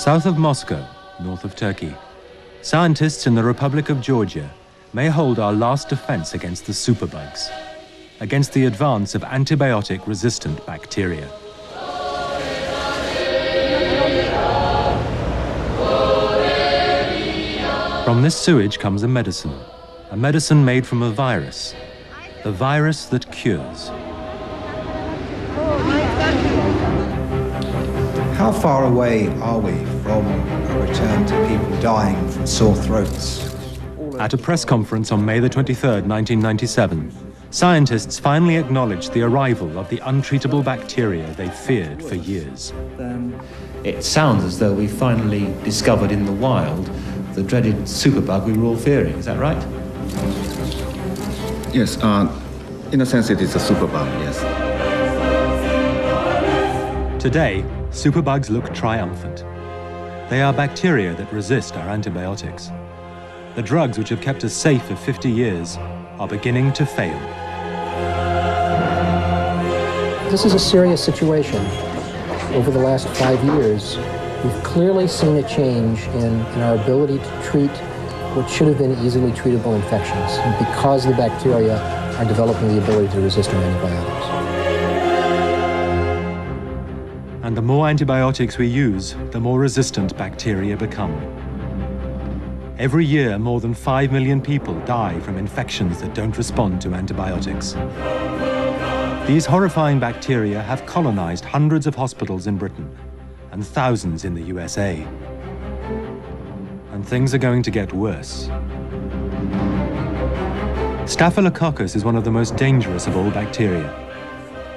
South of Moscow, north of Turkey, scientists in the Republic of Georgia may hold our last defense against the superbugs, against the advance of antibiotic-resistant bacteria. From this sewage comes a medicine made from a virus, the virus that cures. How far away are we from a return to people dying from sore throats? At a press conference on May the 23rd, 1997, scientists finally acknowledged the arrival of the untreatable bacteria they feared for years. It sounds as though we finally discovered in the wild the dreaded superbug we were all fearing. Is that right? Yes, in a sense it is a superbug, yes. Today, superbugs look triumphant. They are bacteria that resist our antibiotics. The drugs which have kept us safe for 50 years are beginning to fail. This is a serious situation. Over the last 5 years, we've clearly seen a change in our ability to treat what should have been easily treatable infections, because the bacteria are developing the ability to resist our antibiotics. And the more antibiotics we use, the more resistant bacteria become. Every year, more than 5 million people die from infections that don't respond to antibiotics. These horrifying bacteria have colonized hundreds of hospitals in Britain and thousands in the USA. And things are going to get worse. Staphylococcus is one of the most dangerous of all bacteria.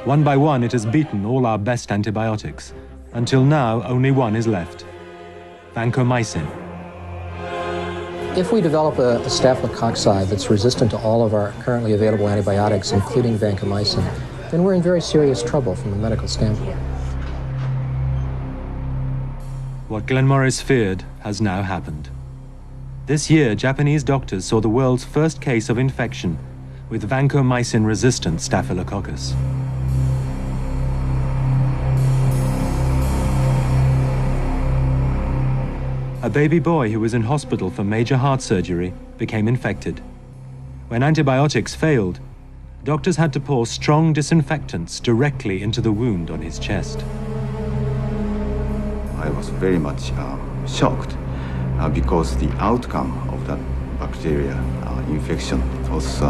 One by one, it has beaten all our best antibiotics. Until now, only one is left: vancomycin. If we develop a staphylococci that's resistant to all of our currently available antibiotics, including vancomycin, then we're in very serious trouble from a medical standpoint. What Glenn Morris feared has now happened. This year, Japanese doctors saw the world's first case of infection with vancomycin-resistant staphylococcus. A baby boy who was in hospital for major heart surgery became infected. When antibiotics failed, doctors had to pour strong disinfectants directly into the wound on his chest. I was very much shocked because the outcome of that bacteria infection was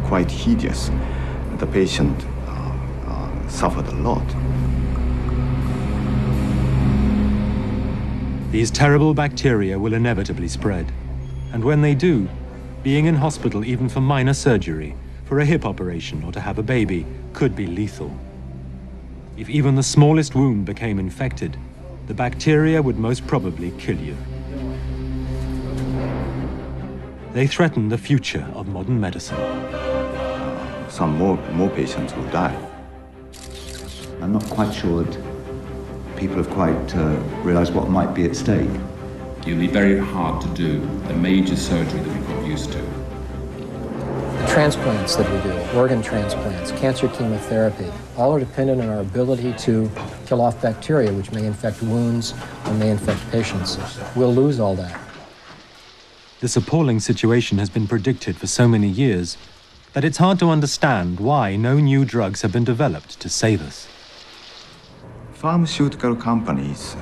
quite hideous. The patient suffered a lot. These terrible bacteria will inevitably spread. And when they do, being in hospital even for minor surgery, for a hip operation or to have a baby, could be lethal. If even the smallest wound became infected, the bacteria would most probably kill you. They threaten the future of modern medicine. Some more patients will die. I'm not quite sure that people have quite realized what might be at stake. It'll be very hard to do the major surgery that we've got used to. The transplants that we do, organ transplants, cancer chemotherapy, all are dependent on our ability to kill off bacteria, which may infect wounds or may infect patients. We'll lose all that. This appalling situation has been predicted for so many years that it's hard to understand why no new drugs have been developed to save us. Pharmaceutical companies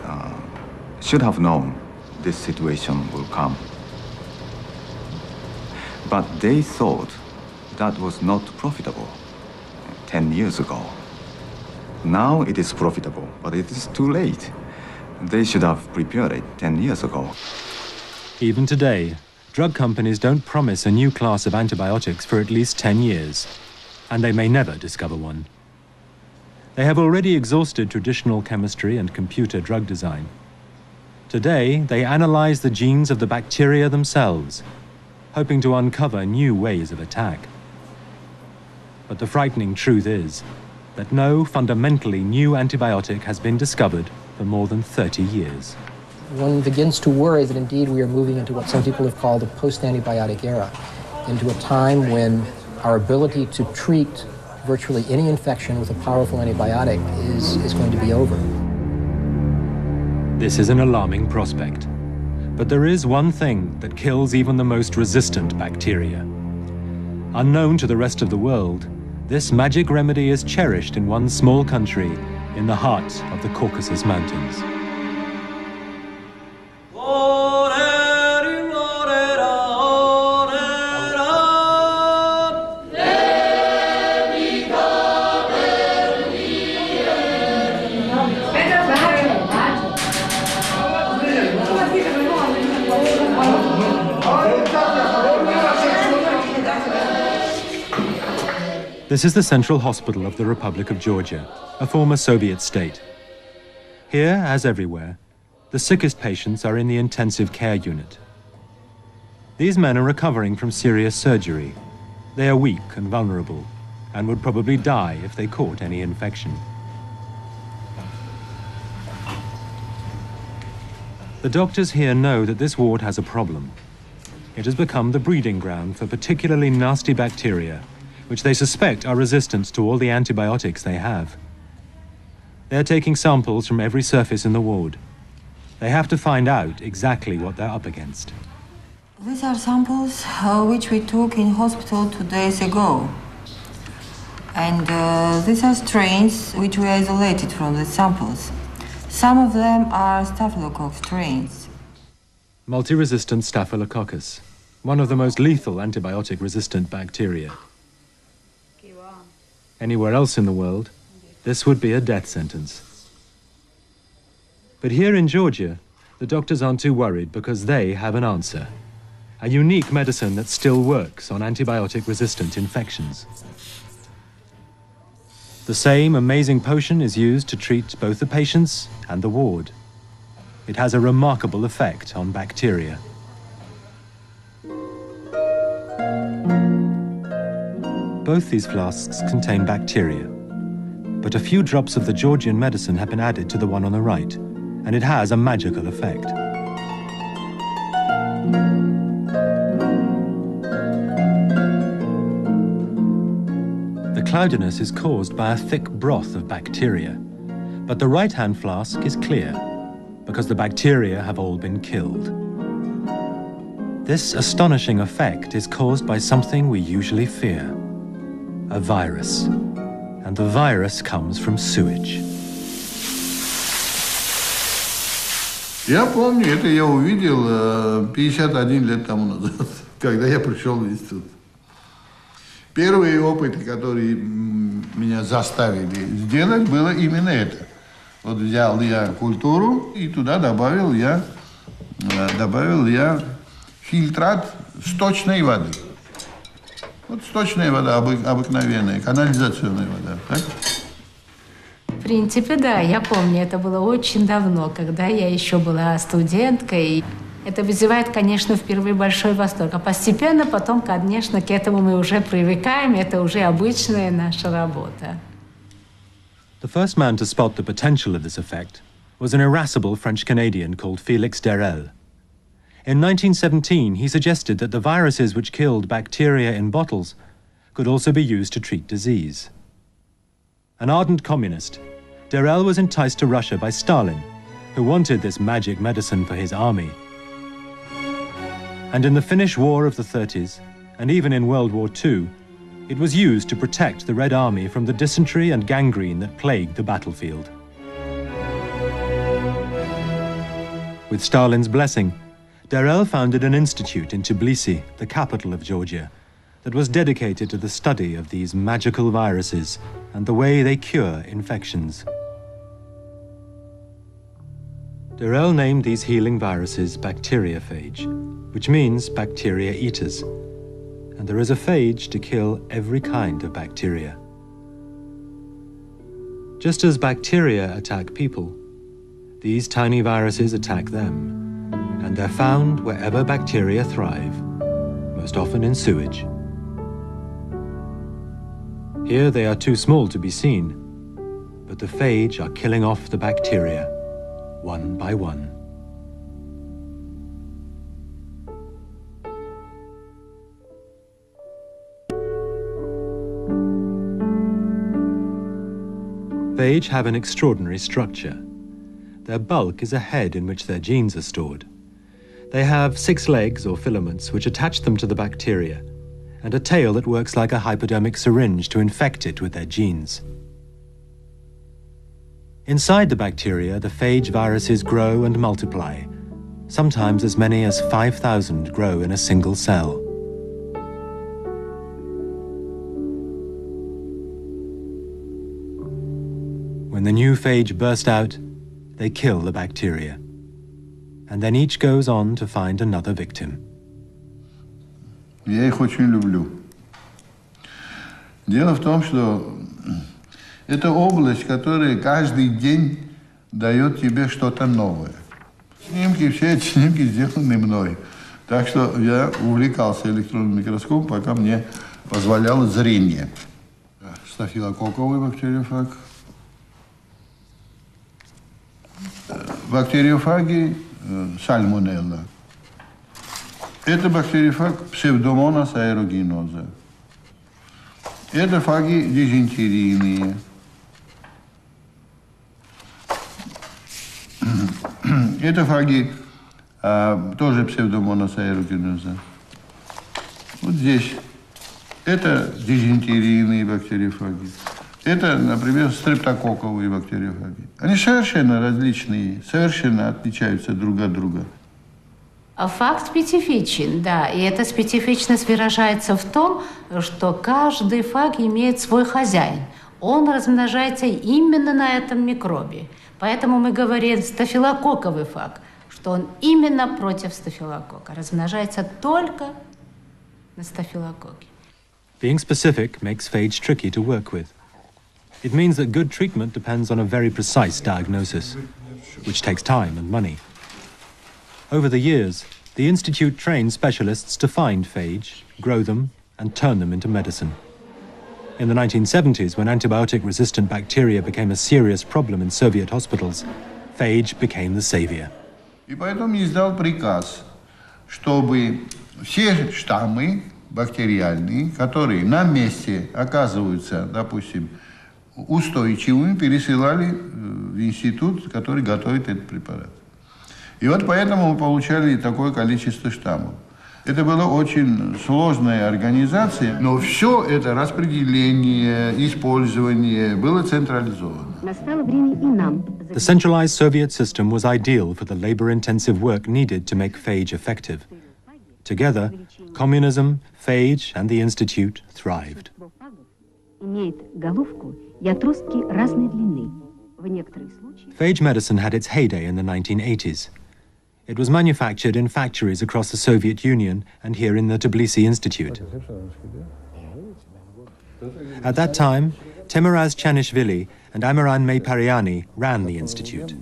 should have known this situation will come. But they thought that was not profitable 10 years ago. Now it is profitable, but it is too late. They should have prepared it 10 years ago. Even today, drug companies don't promise a new class of antibiotics for at least 10 years, and they may never discover one. They have already exhausted traditional chemistry and computer drug design. Today, they analyze the genes of the bacteria themselves, hoping to uncover new ways of attack. But the frightening truth is that no fundamentally new antibiotic has been discovered for more than 30 years. One begins to worry that indeed we are moving into what some people have called the post-antibiotic era, into a time when our ability to treat virtually any infection with a powerful antibiotic is going to be over. This is an alarming prospect. But there is one thing that kills even the most resistant bacteria. Unknown to the rest of the world, this magic remedy is cherished in one small country in the heart of the Caucasus Mountains. This is the Central Hospital of the Republic of Georgia, a former Soviet state. Here, as everywhere, the sickest patients are in the intensive care unit. These men are recovering from serious surgery. They are weak and vulnerable, and would probably die if they caught any infection. The doctors here know that this ward has a problem. It has become the breeding ground for particularly nasty bacteria, which they suspect are resistant to all the antibiotics they have. They are taking samples from every surface in the ward. They have to find out exactly what they're up against. These are samples which we took in hospital 2 days ago. And these are strains which we isolated from the samples. Some of them are Staphylococcus strains. Multi-resistant Staphylococcus, one of the most lethal antibiotic-resistant bacteria. Anywhere else in the world, this would be a death sentence. But here in Georgia, the doctors aren't too worried because they have an answer. A unique medicine that still works on antibiotic-resistant infections. The same amazing potion is used to treat both the patients and the ward. It has a remarkable effect on bacteria. Both these flasks contain bacteria, but a few drops of the Georgian medicine have been added to the one on the right, and it has a magical effect. The cloudiness is caused by a thick broth of bacteria, but the right-hand flask is clear, because the bacteria have all been killed. This astonishing effect is caused by something we usually fear. A virus. And the virus comes from sewage. Я помню, это я увидел 51 лет тому назад, когда я пришел в институт. Первые опыты, которые меня заставили сделать, было именно это. Вот взял я культуру и туда добавил я фильтрат сточной воды. Вот сточная вода, обыкновенная, канализационная вода, так? В принципе, да, я помню, это было очень давно, когда я еще была студенткой. Это вызывает, конечно, впервые большой восторг. А постепенно потом, конечно, к этому мы уже привыкаем, это уже обычная наша работа. The first man to spot the potential of this effect was an irascible French-Canadian called Félix Derel. In 1917, he suggested that the viruses which killed bacteria in bottles could also be used to treat disease. An ardent communist, Derel was enticed to Russia by Stalin, who wanted this magic medicine for his army. And in the Finnish War of the 30s, and even in World War II, it was used to protect the Red Army from the dysentery and gangrene that plagued the battlefield. With Stalin's blessing, Derel founded an institute in Tbilisi, the capital of Georgia, that was dedicated to the study of these magical viruses and the way they cure infections. Derel named these healing viruses bacteriophage, which means bacteria eaters, and there is a phage to kill every kind of bacteria. Just as bacteria attack people, these tiny viruses attack them, and they're found wherever bacteria thrive, most often in sewage. Here they are too small to be seen, but the phage are killing off the bacteria, one by one. Phage have an extraordinary structure. their bulk is a head in which their genes are stored. They have 6 legs or filaments which attach them to the bacteria, and a tail that works like a hypodermic syringe to infect it with their genes. Inside the bacteria, the phage viruses grow and multiply. Sometimes as many as 5,000 grow in a single cell. When the new phage burst out, they kill the bacteria. And then each goes on to find another victim. Я их очень люблю. Дело в том, что это область, которая каждый день дает тебе что-то новое. Снимки, все эти снимки сделаны мной. Так что я увлекался электронным микроскопом, пока мне позволяло зрение. Стафилококковый бактериофаг. Бактериофаги сальмонелла. Это бактериофаг псевдомонас аэрогеноза. Это фаги дизентерийные. Это фаги тоже псевдомонас аэрогеноза. Вот здесь. Это дизентерийные бактериофаги. Это, например, стрептококковые бактериофаги. Они совершенно различные, совершенно отличаются друг от друга. Факт специфичен, да, и эта специфичность выражается в том, что каждый фаг имеет свой хозяин. Он размножается именно на этом микробе. Поэтому мы говорим стафилококковый фаг, что он именно против стафилококка, размножается только на стафилококке. Being specific makes phage tricky to work with. It means that good treatment depends on a very precise diagnosis, which takes time and money. Over the years, the Institute trained specialists to find phage, grow them, and turn them into medicine. In the 1970s, when antibiotic-resistant bacteria became a serious problem in Soviet hospitals, phage became the savior. И поэтому я издал приказ, чтобы все штаммы бактериальные, которые на месте оказываются, допустим, устойчивыми, пересылали в институт, который готовит этот препарат. И вот поэтому мы получали такое количество штаммов. Это была очень сложная организация, но все это распределение, использование было централизовано. The centralized Soviet system was ideal for the labor-intensive work needed to make phage effective. Together, communism, phage, and the Institute thrived. Phage medicine had its heyday in the 1980s. It was manufactured in factories across the Soviet Union and here in the Tbilisi Institute. At that time, Temuraz Chanishvili and Amiran Meypariani ran the institute.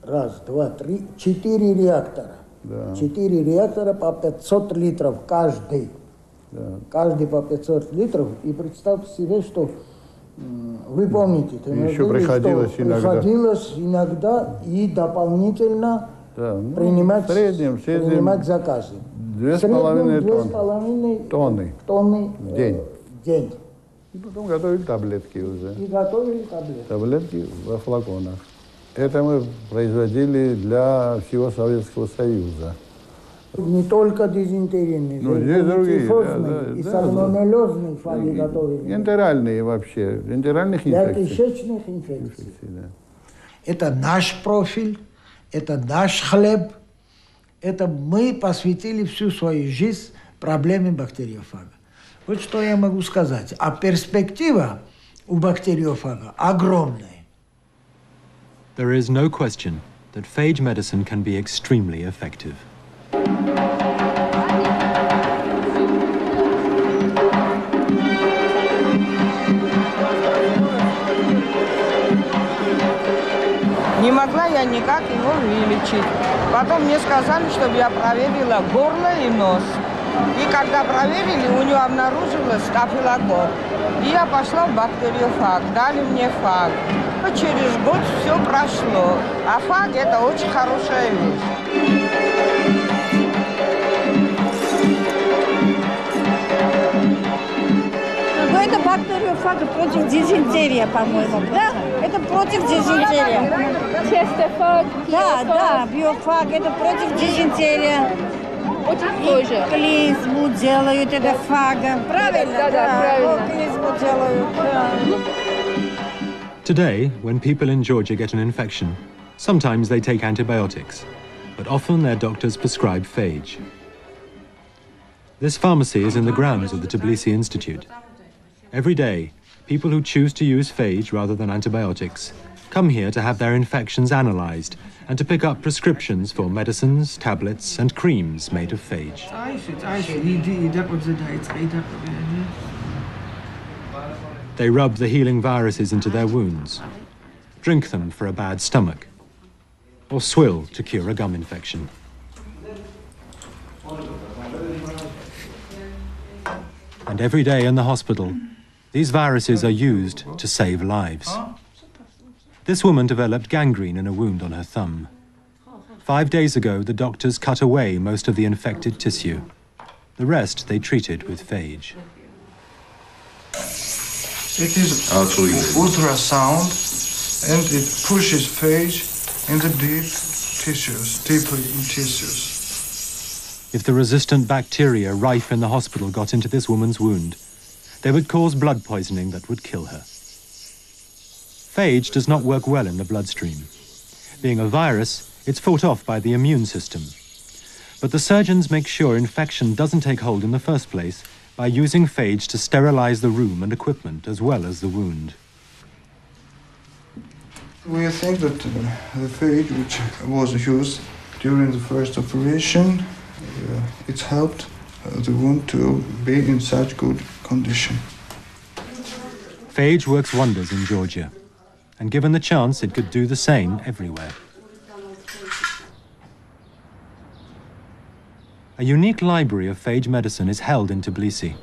Раз, два, три, 4 реактора. 4 реактора по 500 литров каждый. Каждый по 500 литров. И представьте себе, что вы помните, еще приходилось иногда и дополнительно принимать заказы. 2,5 тонны в день. И потом готовили таблетки уже. Таблетки во флаконах. Это мы производили для всего Советского Союза. Не только дизентерийные, и сальмонеллезные фаги готовили. Энтеральные вообще, энтеральных инфекций. Для кишечных инфекций. Это наш профиль, это наш хлеб, это мы посвятили всю свою жизнь проблеме бактериофага. Вот что я могу сказать. А перспектива у бактериофага огромная. There is no question that phage medicine can be extremely effective. Не могла я никак его вылечить. Потом мне сказали, чтобы я проверила горло и нос. И когда проверили, у него обнаружилось стафилококк. И я пошла в бактериофаг, дали мне фаг. Через год все прошло. А фаг – это очень хорошая вещь. Но это бактериофаг против дизентерии, по-моему, да? Это против дизентерии. Тестофаг, Да, биофаг, это против дизентерии. тоже. Клизму делают, это фага. Правильно? Да, правильно. Клизму делают, да. Today, when people in Georgia get an infection, sometimes they take antibiotics, but often their doctors prescribe phage. This pharmacy is in the grounds of the Tbilisi Institute. Every day, people who choose to use phage rather than antibiotics come here to have their infections analyzed and to pick up prescriptions for medicines, tablets, and creams made of phage. They rub the healing viruses into their wounds, drink them for a bad stomach, or swill to cure a gum infection. And every day in the hospital, these viruses are used to save lives. This woman developed gangrene in a wound on her thumb. 5 days ago, the doctors cut away most of the infected tissue. The rest they treated with phage. It is ultrasound, and it pushes phage in the deeply in tissues. If the resistant bacteria rife in the hospital got into this woman's wound, they would cause blood poisoning that would kill her. Phage does not work well in the bloodstream. Being a virus, it's fought off by the immune system. But the surgeons make sure infection doesn't take hold in the first place by using phage to sterilize the room and equipment as well as the wound. We think that the phage which was used during the first operation, it's helped the wound to be in such good condition. Phage works wonders in Georgia, and given the chance, it could do the same everywhere. A unique library of phage medicine is held in Tbilisi.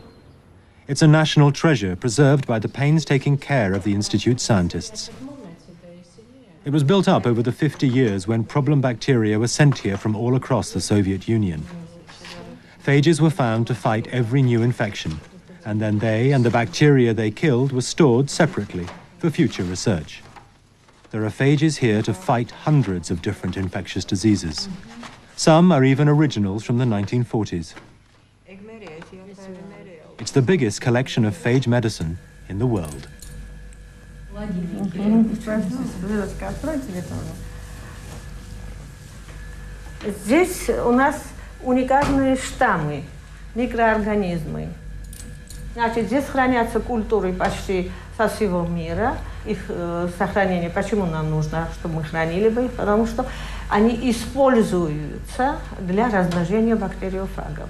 It's a national treasure preserved by the painstaking care of the Institute's scientists. It was built up over the 50 years when problem bacteria were sent here from all across the Soviet Union. Phages were found to fight every new infection, and then they and the bacteria they killed were stored separately for future research. There are phages here to fight hundreds of different infectious diseases. Some are even originals from the 1940s. It's the biggest collection of phage medicine in the world. Здесь у нас уникальные штаммы, микроорганизмы. Значит, здесь хранятся культуры почти со всего мира. Их сохранение, почему нам нужно, чтобы мы хранили бы их? Потому что они используются для размножения бактериофагов.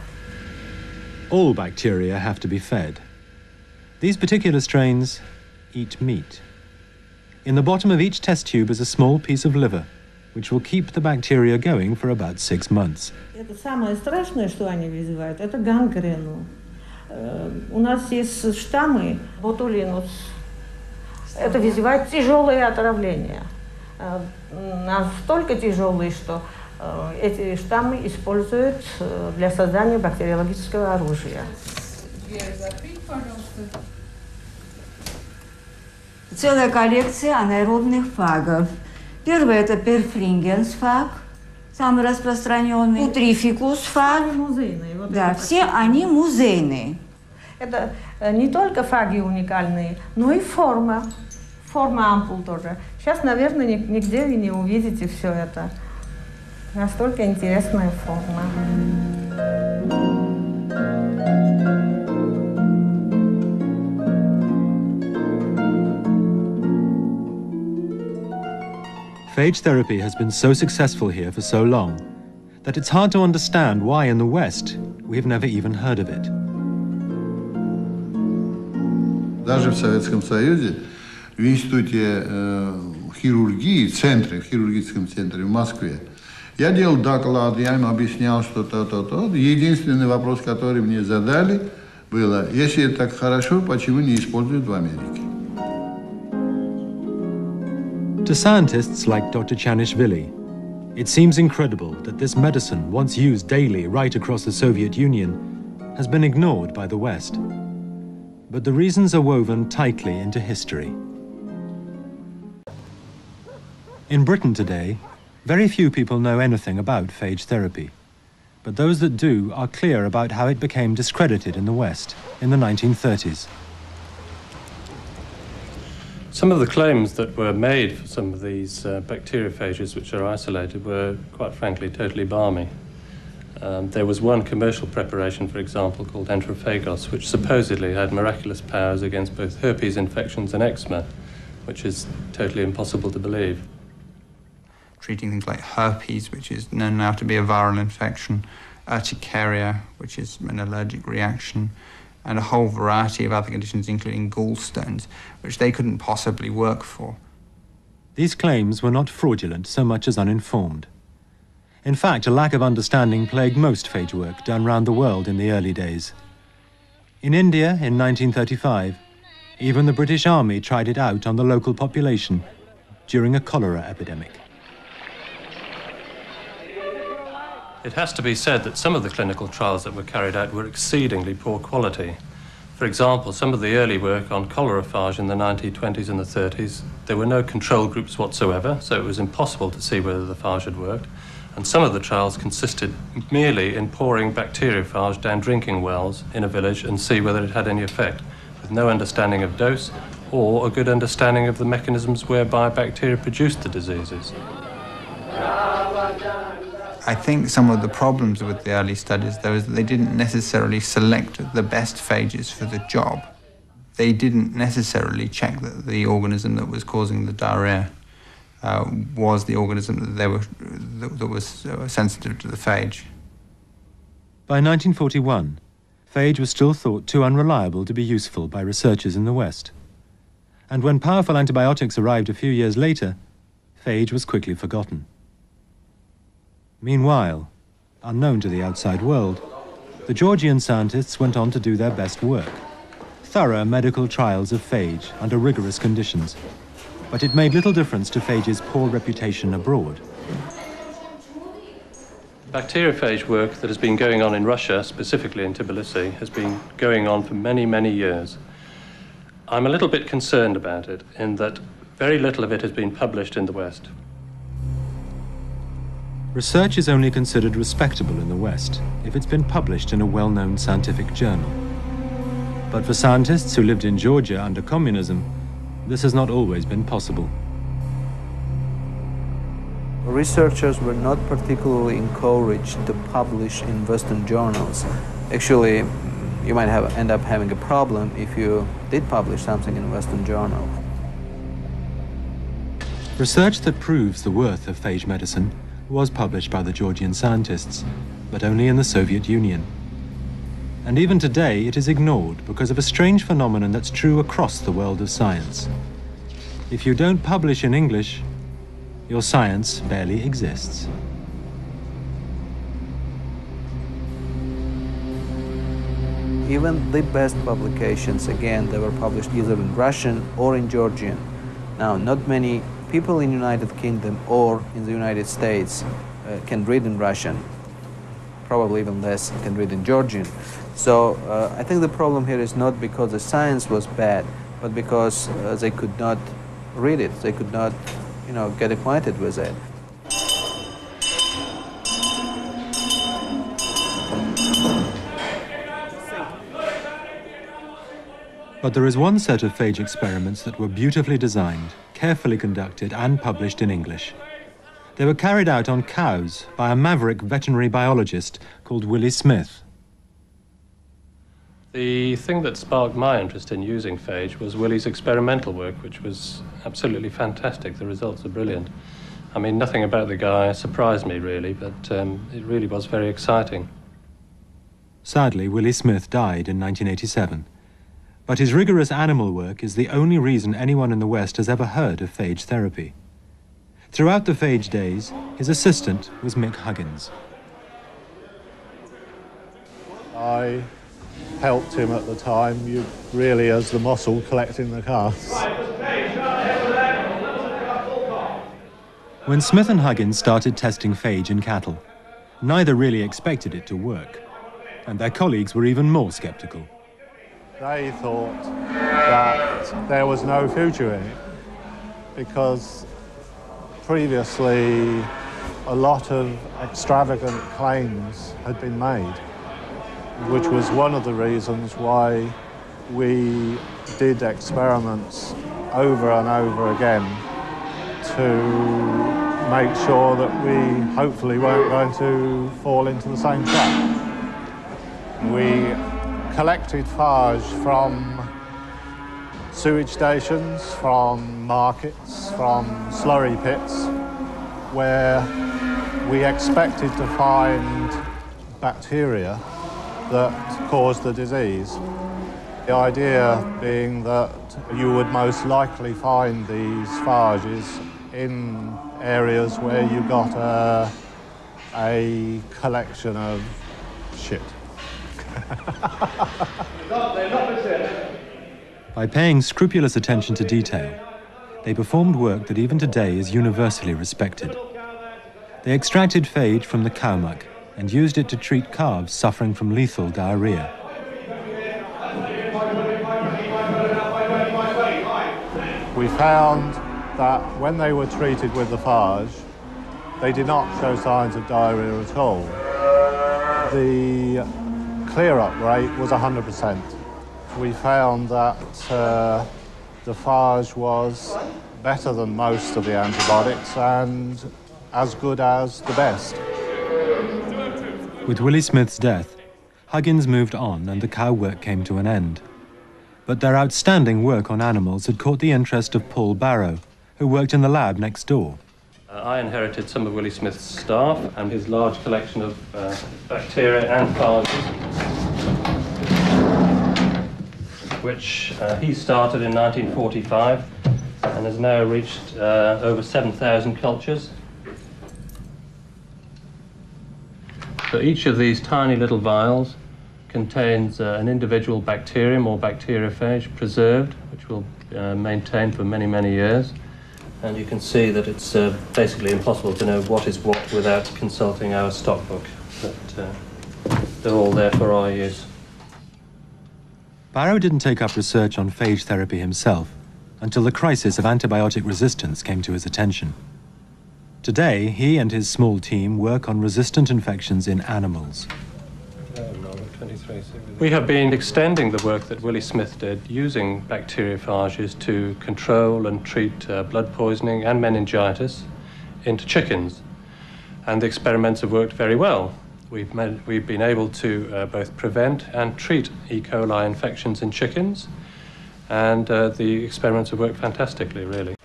All bacteria have to be fed. These particular strains eat meat. In the bottom of each test tube is a small piece of liver, which will keep the bacteria going for about 6 months. Это самое страшное, что они вызывают, это гангрену. У нас есть штаммы ботулинус. Это вызывает тяжелое отравление. Настолько тяжелые, что эти штаммы используют для создания бактериологического оружия. Целая коллекция анаэробных фагов. Первый это перфлингенс фаг, самый распространенный. Утрификус фаг. Да, все они музейные. Это не только фаги уникальные, но и форма. Форма ампул тоже. Сейчас, наверное, нигде вы не увидите все это. Настолько интересная форма. Phage therapy has been so successful here for so long that it's hard to understand why in the West we have never even heard of it. Даже в Советском Союзе, в институте хирургии, в хирургическом центре в Москве, я делал доклад, я им объяснял, что то. Единственный вопрос, который мне задали, было, если это так хорошо, почему не используют в Америке? To scientists like Dr. Chanishvili, it seems incredible that this medicine, once used daily right across the Soviet Union, has been ignored by the West. but the reasons are woven tightly into history. In Britain today, very few people know anything about phage therapy, but those that do are clear about how it became discredited in the West in the 1930s. Some of the claims that were made for some of these bacteriophages which are isolated were, quite frankly, totally balmy. There was one commercial preparation, for example, called Bacteriophagos, which supposedly had miraculous powers against both herpes infections and eczema, which is totally impossible to believe. Treating things like herpes, which is known now to be a viral infection, urticaria, which is an allergic reaction, and a whole variety of other conditions, including gallstones, which they couldn't possibly work for. These claims were not fraudulent so much as uninformed. In fact, a lack of understanding plagued most phage work done round the world in the early days. In India, in 1935, even the British Army tried it out on the local population during a cholera epidemic. It has to be said that some of the clinical trials that were carried out were exceedingly poor quality. For example, some of the early work on choleraphage in the 1920s and the 30s, there were no control groups whatsoever, so it was impossible to see whether the phage had worked. And some of the trials consisted merely in pouring bacteriophage down drinking wells in a village and see whether it had any effect, with no understanding of dose or a good understanding of the mechanisms whereby bacteria produced the diseases. I think some of the problems with the early studies, though, is that they didn't necessarily select the best phages for the job. They didn't necessarily check that the organism that was causing the diarrhea was the organism that was sensitive to the phage. By 1941, phage was still thought too unreliable to be useful by researchers in the West. And when powerful antibiotics arrived a few years later, phage was quickly forgotten. Meanwhile, unknown to the outside world, the Georgian scientists went on to do their best work. Thorough medical trials of phage under rigorous conditions. But it made little difference to phage's poor reputation abroad. Bacteriophage work that has been going on in Russia, specifically in Tbilisi, has been going on for many, many years. I'm a little bit concerned about it, in that very little of it has been published in the West. Research is only considered respectable in the West if it's been published in a well-known scientific journal. But for scientists who lived in Georgia under communism, this has not always been possible. Researchers were not particularly encouraged to publish in Western journals. Actually, you might end up having a problem if you did publish something in a Western journal. Research that proves the worth of phage medicine was published by the Georgian scientists, but only in the Soviet Union. And even today, it is ignored because of a strange phenomenon that's true across the world of science. If you don't publish in English, your science barely exists. Even the best publications, again, they were published either in Russian or in Georgian. Now, not many people in the United Kingdom or in the United States can read in Russian. Probably even less can read in Georgian. So I think the problem here is not because the science was bad, but because they could not read it. They could not, get acquainted with it. But there is one set of phage experiments that were beautifully designed, carefully conducted, and published in English. They were carried out on cows by a maverick veterinary biologist called Willie Smith. The thing that sparked my interest in using phage was Willie's experimental work, which was absolutely fantastic. The results are brilliant. I mean, nothing about the guy surprised me, really, but it really was very exciting. Sadly, Willie Smith died in 1987. But his rigorous animal work is the only reason anyone in the West has ever heard of phage therapy. Throughout the phage days, his assistant was Mick Huggins. I helped him at the time, really as the muscle collecting the casts. When Smith and Huggins started testing phage in cattle, neither really expected it to work, and their colleagues were even more skeptical. They thought that there was no future in it because previously a lot of extravagant claims had been made, which was one of the reasons why we did experiments over and over again to make sure that we hopefully weren't going to fall into the same trap. We collected phage from sewage stations, from markets, from slurry pits, where we expected to find bacteria that caused the disease. The idea being that you would most likely find these phages in areas where you got a collection of shit. By paying scrupulous attention to detail, they performed work that even today is universally respected. They extracted phage from the cow muck and used it to treat calves suffering from lethal diarrhea. We found that when they were treated with the phage, they did not show signs of diarrhea at all. The clear-up rate was 100%. We found that the phage was better than most of the antibiotics and as good as the best. With Willie Smith's death, Huggins moved on and the cow work came to an end. But their outstanding work on animals had caught the interest of Paul Barrow, who worked in the lab next door. I inherited some of Willie Smith's staff and his large collection of bacteria and phages, which he started in 1945 and has now reached over 7,000 cultures. So each of these tiny little vials contains an individual bacterium or bacteriophage preserved, which will maintain for many, many years. And you can see that it's basically impossible to know what is what without consulting our stock book, but they're all there for our use. Barrow didn't take up research on phage therapy himself until the crisis of antibiotic resistance came to his attention. Today, he and his small team work on resistant infections in animals. We have been extending the work that Willie Smith did using bacteriophages to control and treat blood poisoning and meningitis into chickens. And the experiments have worked very well. We've been able to both prevent and treat E. coli infections in chickens, and the experiments have worked fantastically, really.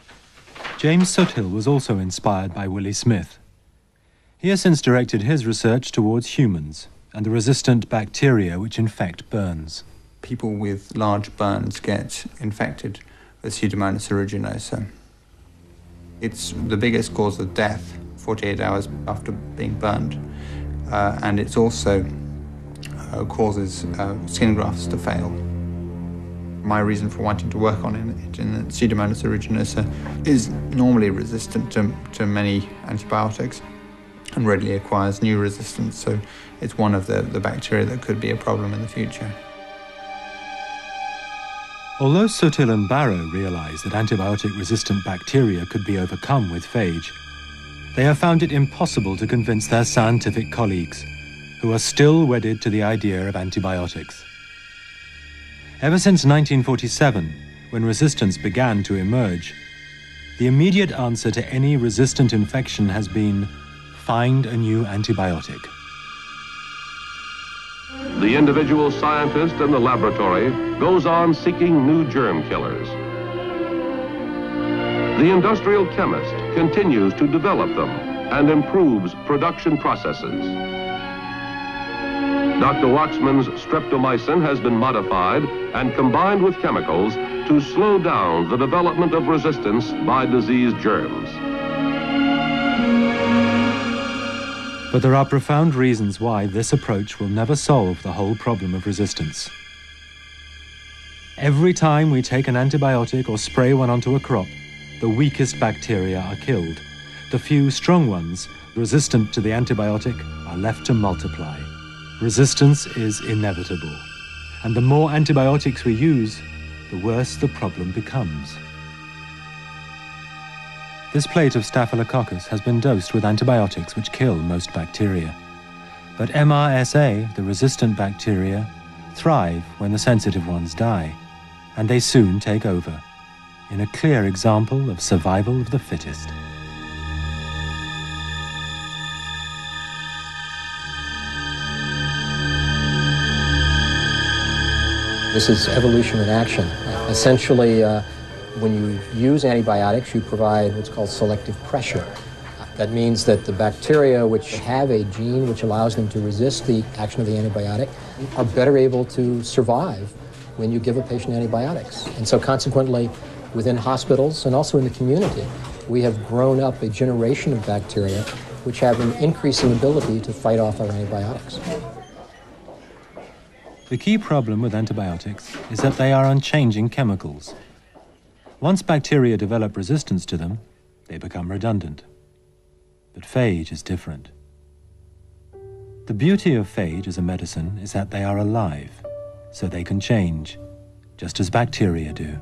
James Soothill was also inspired by Willie Smith. He has since directed his research towards humans and the resistant bacteria which infect burns. People with large burns get infected with Pseudomonas aeruginosa. It's the biggest cause of death 48 hours after being burned, and it also causes skin grafts to fail. My reason for wanting to work on it in that Pseudomonas aeruginosa is normally resistant to many antibiotics and readily acquires new resistance, so it's one of the bacteria that could be a problem in the future. Although Soothill and Barrow realized that antibiotic-resistant bacteria could be overcome with phage, they have found it impossible to convince their scientific colleagues, who are still wedded to the idea of antibiotics. Ever since 1947, when resistance began to emerge, the immediate answer to any resistant infection has been, find a new antibiotic. The individual scientist in the laboratory goes on seeking new germ killers. The industrial chemist continues to develop them and improves production processes. Dr. Waxman's streptomycin has been modified and combined with chemicals to slow down the development of resistance by disease germs. But there are profound reasons why this approach will never solve the whole problem of resistance. Every time we take an antibiotic or spray one onto a crop, the weakest bacteria are killed. The few strong ones, resistant to the antibiotic, are left to multiply. Resistance is inevitable. And the more antibiotics we use, the worse the problem becomes. This plate of Staphylococcus has been dosed with antibiotics which kill most bacteria. But MRSA, the resistant bacteria, thrive when the sensitive ones die, and they soon take over, in a clear example of survival of the fittest. This is evolution in action. Essentially, when you use antibiotics, you provide what's called selective pressure. That means that the bacteria which have a gene which allows them to resist the action of the antibiotic are better able to survive when you give a patient antibiotics. And so consequently, within hospitals and also in the community, we have grown up a generation of bacteria which have an increasing ability to fight off our antibiotics. The key problem with antibiotics is that they are unchanging chemicals. Once bacteria develop resistance to them, they become redundant. But phage is different. The beauty of phage as a medicine is that they are alive, so they can change, just as bacteria do.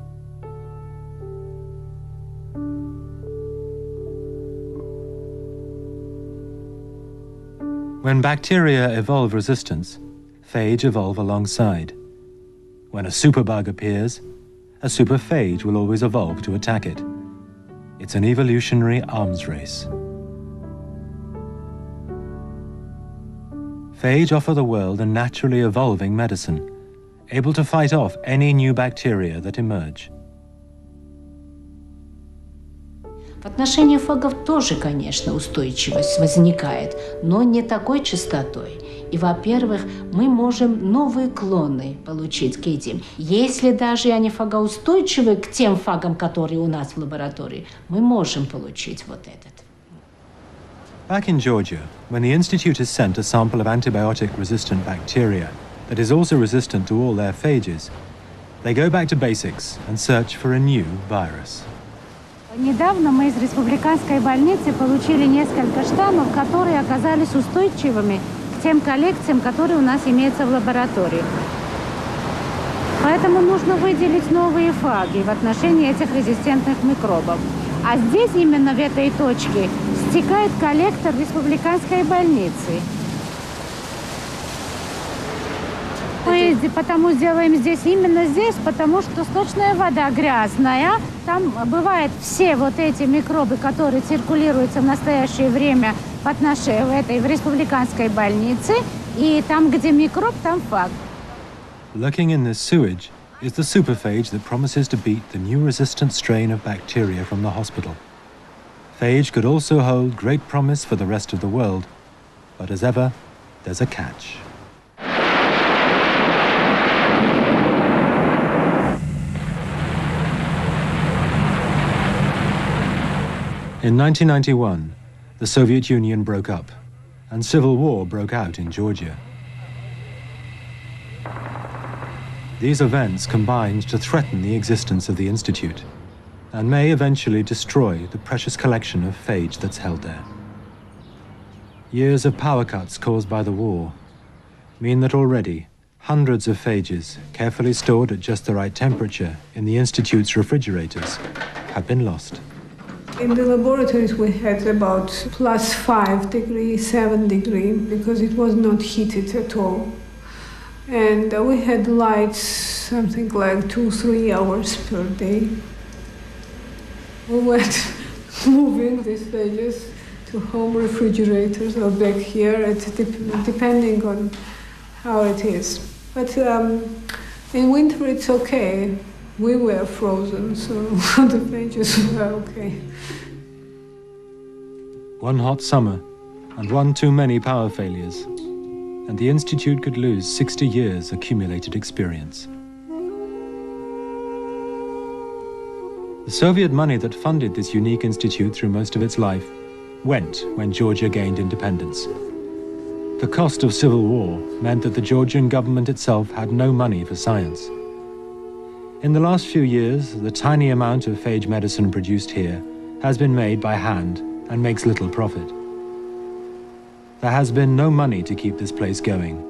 When bacteria evolve resistance, phage evolve alongside. When a superbug appears, a superphage will always evolve to attack it. It's an evolutionary arms race. Phage offer the world a naturally evolving medicine, able to fight off any new bacteria that emerge. В отношении фагов тоже, конечно, устойчивость возникает, но не такой частотой. И, во-первых, мы можем новые клоны получить к этим. Если даже они фагоустойчивы к тем фагам, которые у нас в лаборатории, мы можем получить вот этот. Back in Georgia, when the Institute has sent a sample of antibiotic-resistant bacteria that is also resistant to all their phages, they go back to basics and search for a new virus. Недавно мы из республиканской больницы получили несколько штаммов, которые оказались устойчивыми к тем коллекциям, которые у нас имеются в лаборатории. Поэтому нужно выделить новые фаги в отношении этих резистентных микробов. А здесь, именно в этой точке, стекает коллектор республиканской больницы. Мы потому сделаем здесь, именно здесь, потому что сточная вода грязная. Там бывают все вот эти микробы, которые циркулируются в настоящее время в республиканской больнице. И там, где микроб, там фаг. Lurking in this sewage is the superphage that promises to beat the new resistant strain of bacteria from the hospital. Phage could also hold great promise for the rest of the world, but as ever, there's a catch. In 1991, the Soviet Union broke up, and civil war broke out in Georgia. These events combined to threaten the existence of the Institute, and may eventually destroy the precious collection of phage that's held there. Years of power cuts caused by the war mean that already hundreds of phages, carefully stored at just the right temperature in the Institute's refrigerators, have been lost. In the laboratories we had about +5 degrees, 7 degrees, because it was not heated at all. And we had lights something like 2-3 hours per day. We went moving these phages to home refrigerators or back here, depending on how it is. But in winter it's okay. We were frozen, so the phages were okay. One hot summer and one too many power failures, and the Institute could lose 60 years accumulated experience. The Soviet money that funded this unique institute through most of its life went when Georgia gained independence. The cost of civil war meant that the Georgian government itself had no money for science. In the last few years, the tiny amount of phage medicine produced here has been made by hand and makes little profit. There has been no money to keep this place going,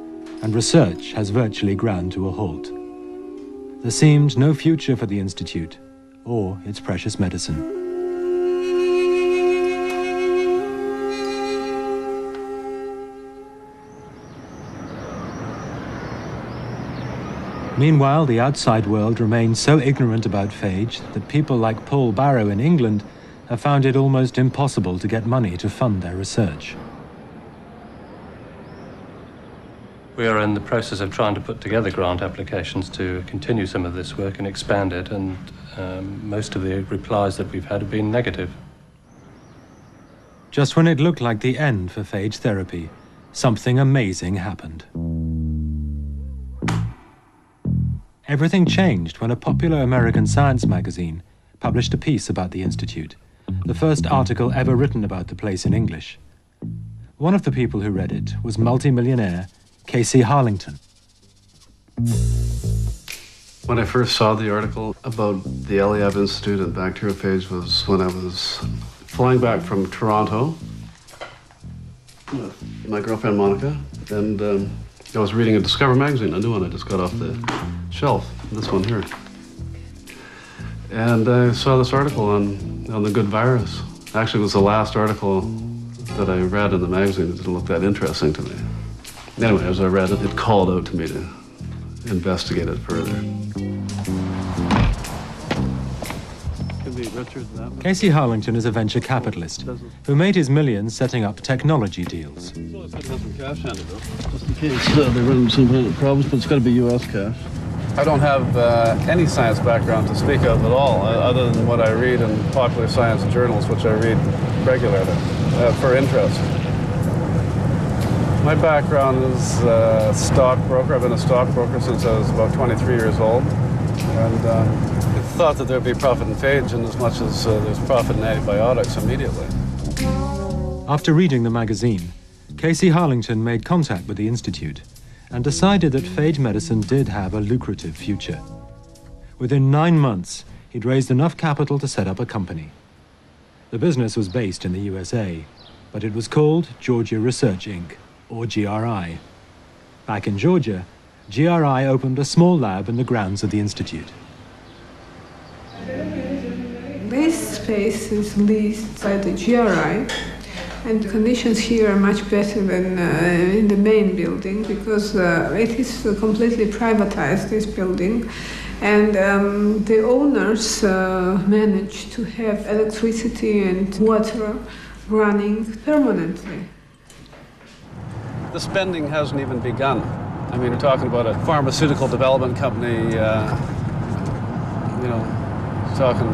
and research has virtually ground to a halt. There seemed no future for the Institute or its precious medicine. Meanwhile, the outside world remains so ignorant about phage that people like Paul Barrow in England have found it almost impossible to get money to fund their research. We are in the process of trying to put together grant applications to continue some of this work and expand it, and most of the replies that we've had have been negative. Just when it looked like the end for phage therapy, something amazing happened. Everything changed when a popular American science magazine published a piece about the Institute, the first article ever written about the place in English. One of the people who read it was multimillionaire Casey Harlington. When I first saw the article about the Eliab Institute and bacteriophage was when I was flying back from Toronto with my girlfriend Monica, and I was reading a Discover magazine, a new one I just got off the shelf, this one here. And I saw this article on the good virus. Actually, it was the last article that I read in the magazine. It didn't look that interesting to me. Anyway, as I read it, it called out to me to investigate it further. Casey Harlington is a venture capitalist who made his millions setting up technology deals. Just in case they run into some kind of problems, but it's got to be U.S. cash. I don't have any science background to speak of at all, other than what I read in popular science journals, which I read regularly for interest. My background is a stockbroker. I've been a stockbroker since I was about 23 years old. And I thought that there'd be profit in phage in as much as there's profit in antibiotics immediately. After reading the magazine, Casey Harlington made contact with the Institute and decided that phage medicine did have a lucrative future. Within 9 months, he'd raised enough capital to set up a company. The business was based in the USA, but it was called Georgia Research Inc., or GRI. Back in Georgia, GRI opened a small lab in the grounds of the Institute. This space is leased by the GRI, and the conditions here are much better than in the main building, because it is completely privatized, this building, and the owners managed to have electricity and water running permanently. The spending hasn't even begun. I mean, we're talking about a pharmaceutical development company, talking,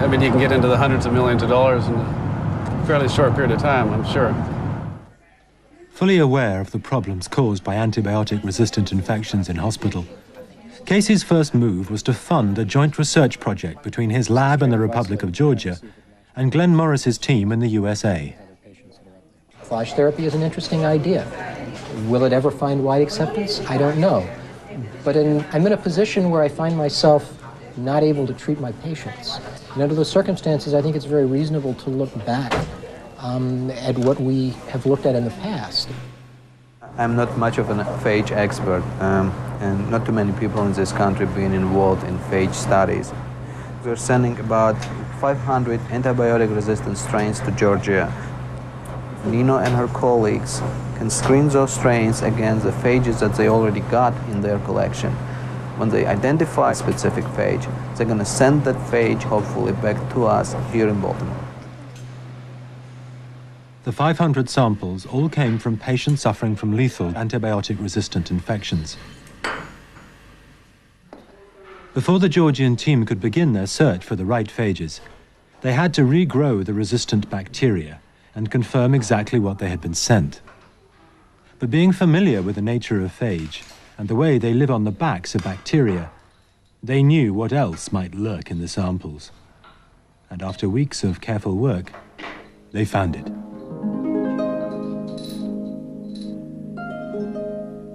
I mean, you can get into the hundreds of millions of dollars in a fairly short period of time, I'm sure. Fully aware of the problems caused by antibiotic-resistant infections in hospital, Casey's first move was to fund a joint research project between his lab in the Republic of Georgia and Glenn Morris's team in the USA. Phage therapy is an interesting idea. Will it ever find wide acceptance? I don't know. But I'm in a position where I find myself not able to treat my patients. And under those circumstances, I think it's very reasonable to look back at what we have looked at in the past. I'm not much of a phage expert, and not too many people in this country being involved in phage studies. We're sending about 500 antibiotic-resistant strains to Georgia. Nino and her colleagues can screen those strains against the phages that they already got in their collection. When they identify a specific phage, they're going to send that phage, hopefully, back to us here in Baltimore. The 500 samples all came from patients suffering from lethal antibiotic-resistant infections. Before the Georgian team could begin their search for the right phages, they had to regrow the resistant bacteria and confirm exactly what they had been sent. But being familiar with the nature of phage and the way they live on the backs of bacteria, they knew what else might lurk in the samples. And after weeks of careful work, they found it.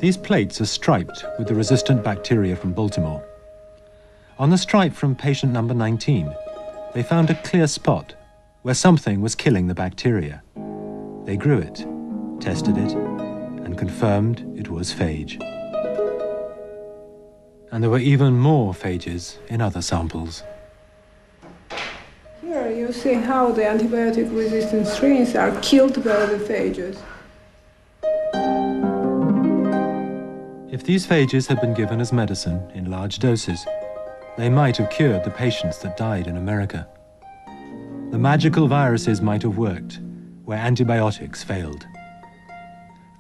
These plates are striped with the resistant bacteria from Baltimore. On the stripe from patient number 19, they found a clear spot where something was killing the bacteria. They grew it, tested it, and confirmed it was phage. And there were even more phages in other samples. Here you see how the antibiotic-resistant strains are killed by the phages. If these phages had been given as medicine in large doses, they might have cured the patients that died in America. The magical viruses might have worked where antibiotics failed.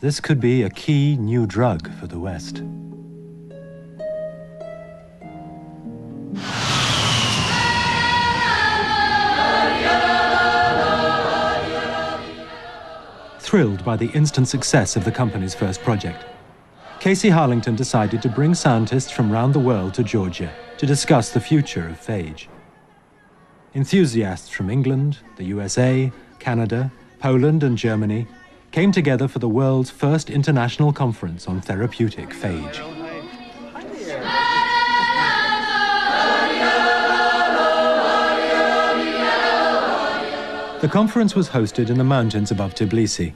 This could be a key new drug for the West. Thrilled by the instant success of the company's first project, Casey Harlington decided to bring scientists from around the world to Georgia to discuss the future of phage. Enthusiasts from England, the USA, Canada, Poland and Germany came together for the world's first international conference on therapeutic phage. The conference was hosted in the mountains above Tbilisi,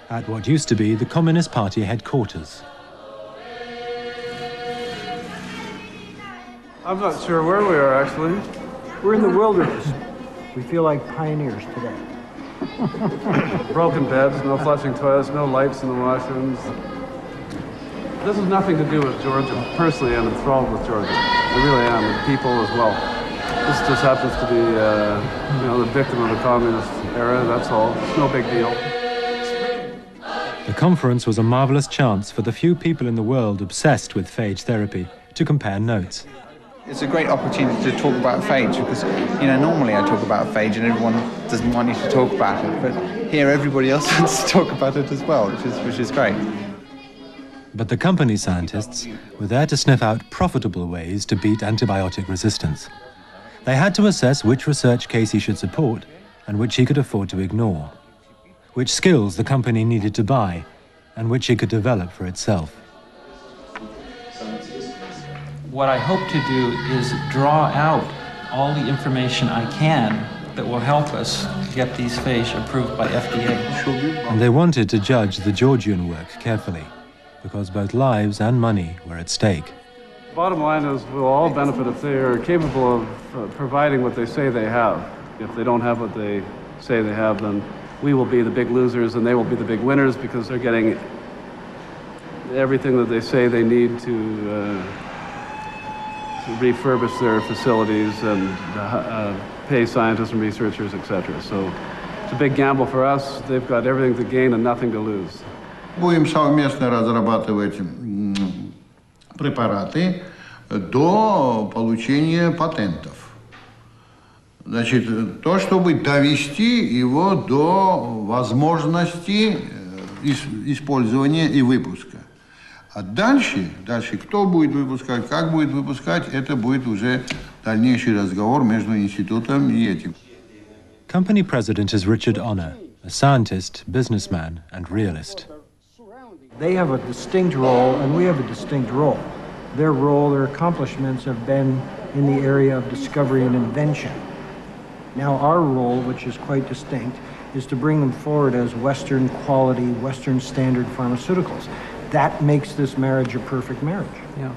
at what used to be the Communist Party headquarters. I'm not sure where we are, actually. We're in the wilderness. We feel like pioneers today. Broken beds, no flushing toilets, no lights in the washrooms. This has nothing to do with Georgia. Personally, I'm enthralled with Georgia. I really am, and people as well. This just happens to be, the victim of the communist era, that's all. It's no big deal. The conference was a marvelous chance for the few people in the world obsessed with phage therapy to compare notes. It's a great opportunity to talk about phage because, normally I talk about phage and everyone doesn't want you to talk about it, but here everybody else wants to talk about it as well, which is great. But the company scientists were there to sniff out profitable ways to beat antibiotic resistance. They had to assess which research Casey should support and which he could afford to ignore, which skills the company needed to buy and which it could develop for itself. What I hope to do is draw out all the information I can that will help us get these phage approved by FDA. And they wanted to judge the Georgian work carefully, because both lives and money were at stake. Bottom line is we'll all benefit if they are capable of providing what they say they have. If they don't have what they say they have, then we will be the big losers and they will be the big winners because they're getting everything that they say they need to refurbish their facilities and pay scientists and researchers, etc. So it's a big gamble for us. They've got everything to gain and nothing to lose. Будем совместно разрабатывать препараты до получения патентов. Значит, то, чтобы довести его до возможности использования и выпуска. А дальше, кто будет выпускать, как будет выпускать, это будет уже дальнейший разговор между институтом и этим. Company president is Richard Honor, a scientist, businessman, and realist. They have a distinct role, and we have a distinct role. Their role, their accomplishments have been in the area of discovery and invention. Now our role, which is quite distinct, is to bring them forward as Western quality, Western standard pharmaceuticals. That makes this marriage a perfect marriage. Yeah.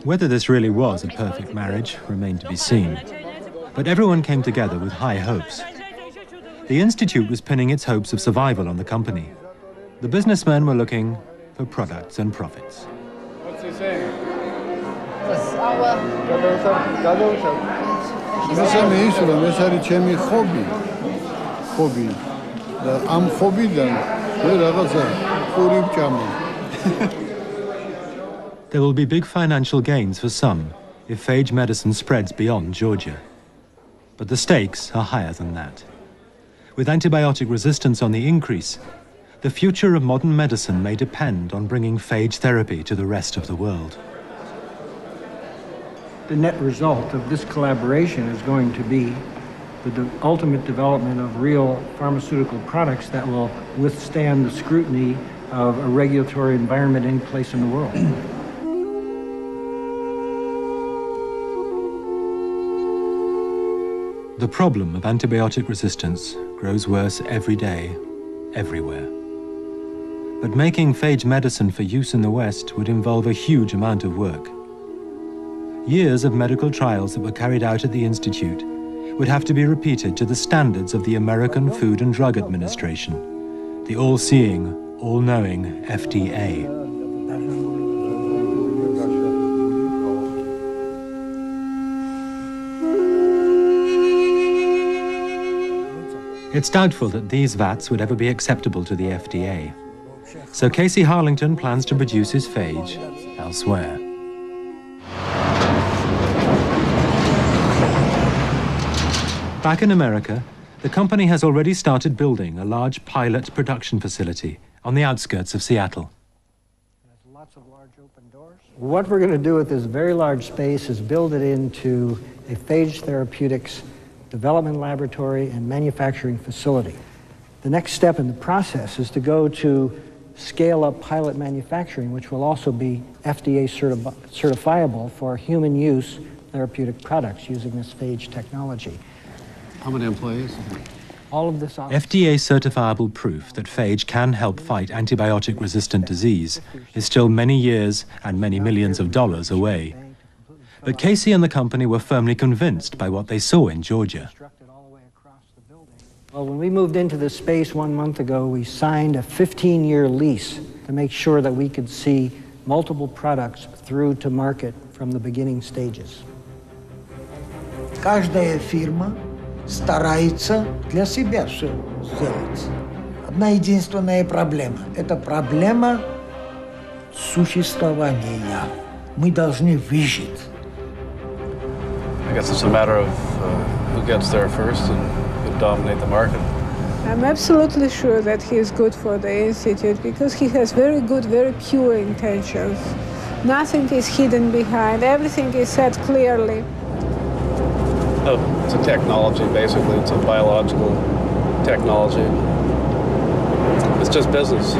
Whether this really was a perfect marriage remained to be seen. But everyone came together with high hopes. The Institute was pinning its hopes of survival on the company. The businessmen were looking for products and profits. What's he saying? There will be big financial gains for some if phage medicine spreads beyond Georgia. But the stakes are higher than that. With antibiotic resistance on the increase, the future of modern medicine may depend on bringing phage therapy to the rest of the world. The net result of this collaboration is going to be the ultimate development of real pharmaceutical products that will withstand the scrutiny of a regulatory environment any place in the world. The problem of antibiotic resistance grows worse every day, everywhere. But making phage medicine for use in the West would involve a huge amount of work. Years of medical trials that were carried out at the Institute would have to be repeated to the standards of the American Food and Drug Administration, the all-seeing, all-knowing FDA. It's doubtful that these vats would ever be acceptable to the FDA. So Casey Harlington plans to produce his phage elsewhere. Back in America, the company has already started building a large pilot production facility on the outskirts of Seattle. What we're going to do with this very large space is build it into a phage therapeutics development laboratory and manufacturing facility. The next step in the process is to go to scale-up pilot manufacturing, which will also be FDA certifiable for human use therapeutic products using this phage technology. How many employees? All of this FDA certifiable proof that phage can help fight antibiotic-resistant disease is still many years and many millions of dollars away. But Casey and the company were firmly convinced by what they saw in Georgia. Well, when we moved into this space 1 month ago, we signed a 15-year lease to make sure that we could see multiple products through to market from the beginning stages. Каждая фирма старается для себя все сделать. Одна единственная проблема – это проблема существования. Мы должны выжить. I guess it's a matter of who gets there first and who dominate the market. I'm absolutely sure that he is good for the Institute because he has very good, very pure intentions. Nothing is hidden behind, everything is said clearly. Oh, it's a technology, basically. It's a biological technology. It's just business.